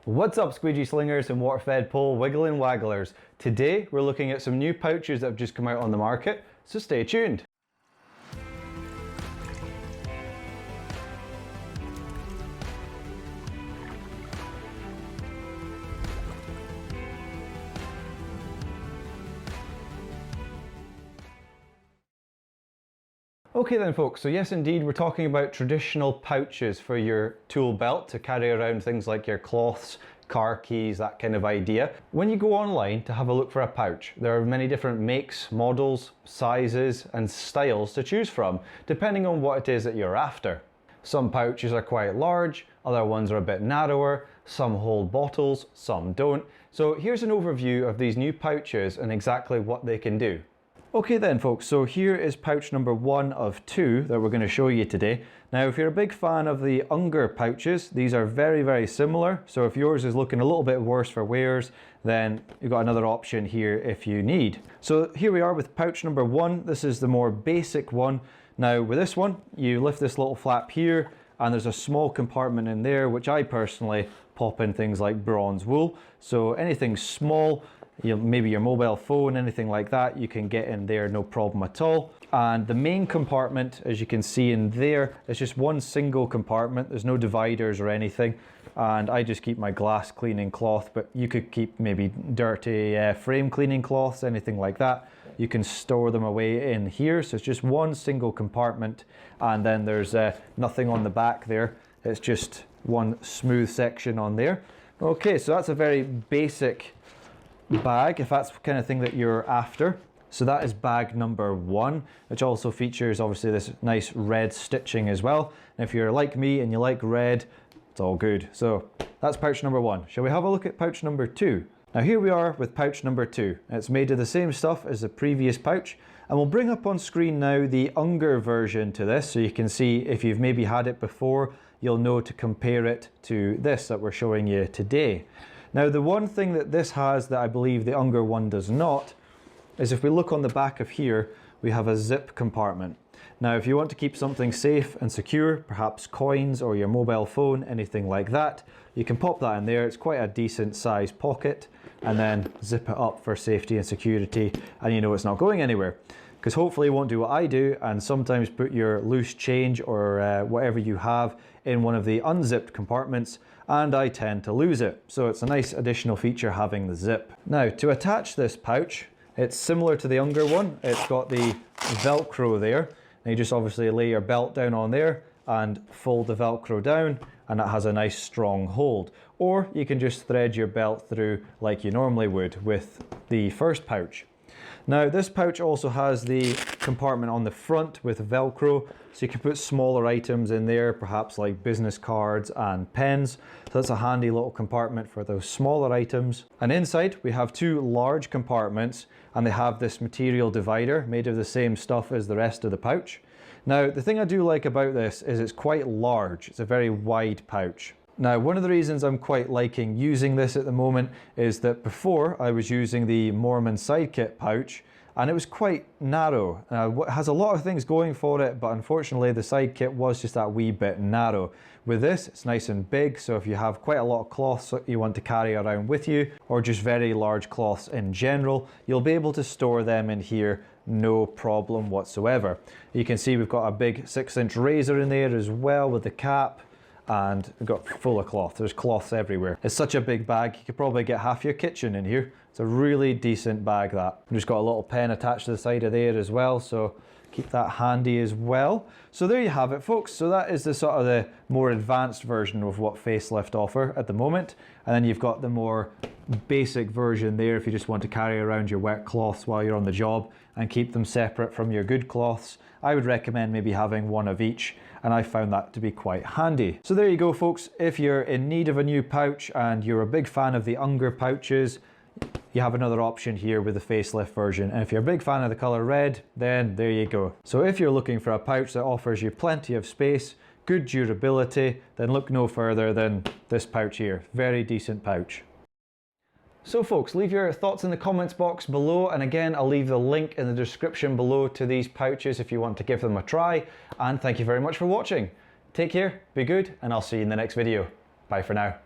What's up, squeegee slingers and water-fed pole wiggling wagglers? Today we're looking at some new pouches that have just come out on the market, so stay tuned. Okay then folks, so yes indeed we're talking about traditional pouches for your tool belt to carry around things like your cloths, car keys, that kind of idea. When you go online to have a look for a pouch, there are many different makes, models, sizes and styles to choose from, depending on what it is that you're after. Some pouches are quite large, other ones are a bit narrower, some hold bottles, some don't. So here's an overview of these new pouches and exactly what they can do. Okay then folks, so here is pouch number 1 of 2 that we're going to show you today. Now if you're a big fan of the Unger pouches, these are very similar, so if yours is looking a little bit worse for wears, then you've got another option here if you need. So here we are with pouch number 1, this is the more basic one. Now with this one, you lift this little flap here and there's a small compartment in there which I personally pop in things like bronze wool, so anything small, maybe your mobile phone, anything like that, you can get in there no problem at all. And the main compartment, as you can see in there, is just one single compartment. There's no dividers or anything, and I just keep my glass cleaning cloth, but you could keep maybe dirty frame cleaning cloths, anything like that. You can store them away in here, so it's just one single compartment, and then there's nothing on the back there. It's just one smooth section on there. Okay, so that's a very basic bag, if that's the kind of thing that you're after. So that is bag number 1, which also features obviously this nice red stitching as well. And if you're like me and you like red, it's all good. So that's pouch number 1. Shall we have a look at pouch number 2? Now here we are with pouch number 2. It's made of the same stuff as the previous pouch, and we'll bring up on screen now the Unger version to this, so you can see if you've maybe had it before, you'll know to compare it to this that we're showing you today. Now the one thing that this has that I believe the Unger one does not is if we look on the back of here, we have a zip compartment. Now if you want to keep something safe and secure, perhaps coins or your mobile phone, anything like that, you can pop that in there. It's quite a decent sized pocket, and then zip it up for safety and security, and you know it's not going anywhere. Because hopefully it won't do what I do and sometimes put your loose change or whatever you have in one of the unzipped compartments, and I tend to lose it. So it's a nice additional feature having the zip. Now to attach this pouch, it's similar to the Unger one. It's got the Velcro there, and you just obviously lay your belt down on there and fold the Velcro down, and it has a nice strong hold. Or you can just thread your belt through like you normally would with the first pouch. Now this pouch also has the compartment on the front with Velcro, so you can put smaller items in there, perhaps like business cards and pens. So that's a handy little compartment for those smaller items. And inside we have 2 large compartments, and they have this material divider made of the same stuff as the rest of the pouch. Now the thing I do like about this is it's quite large. It's a very wide pouch. Now one of the reasons I'm quite liking using this at the moment is that before I was using the Mormon Sidekit pouch, and it was quite narrow. It has a lot of things going for it, but unfortunately the Sidekit was just that wee bit narrow. With this, it's nice and big, so if you have quite a lot of cloths that you want to carry around with you, or just very large cloths in general, you'll be able to store them in here no problem whatsoever. You can see we've got a big 6-inch razor in there as well with the cap, and we've got full of cloth. There's cloths everywhere. It's such a big bag, you could probably get half your kitchen in here. It's a really decent bag, that. We've just got a little pen attached to the side of there as well, so keep that handy as well. So there you have it folks. So that is the sort of the more advanced version of what Facelift offer at the moment. And then you've got the more basic version there if you just want to carry around your wet cloths while you're on the job and keep them separate from your good cloths. I would recommend maybe having one of each, and I found that to be quite handy. So there you go folks. If you're in need of a new pouch and you're a big fan of the Unger pouches, you have another option here with the Facelift version. And if you're a big fan of the color red, then there you go. So if you're looking for a pouch that offers you plenty of space, good durability, then look no further than this pouch here. Very decent pouch. So folks, leave your thoughts in the comments box below, and again I'll leave the link in the description below to these pouches if you want to give them a try, and thank you very much for watching. Take care, be good, and I'll see you in the next video. Bye for now.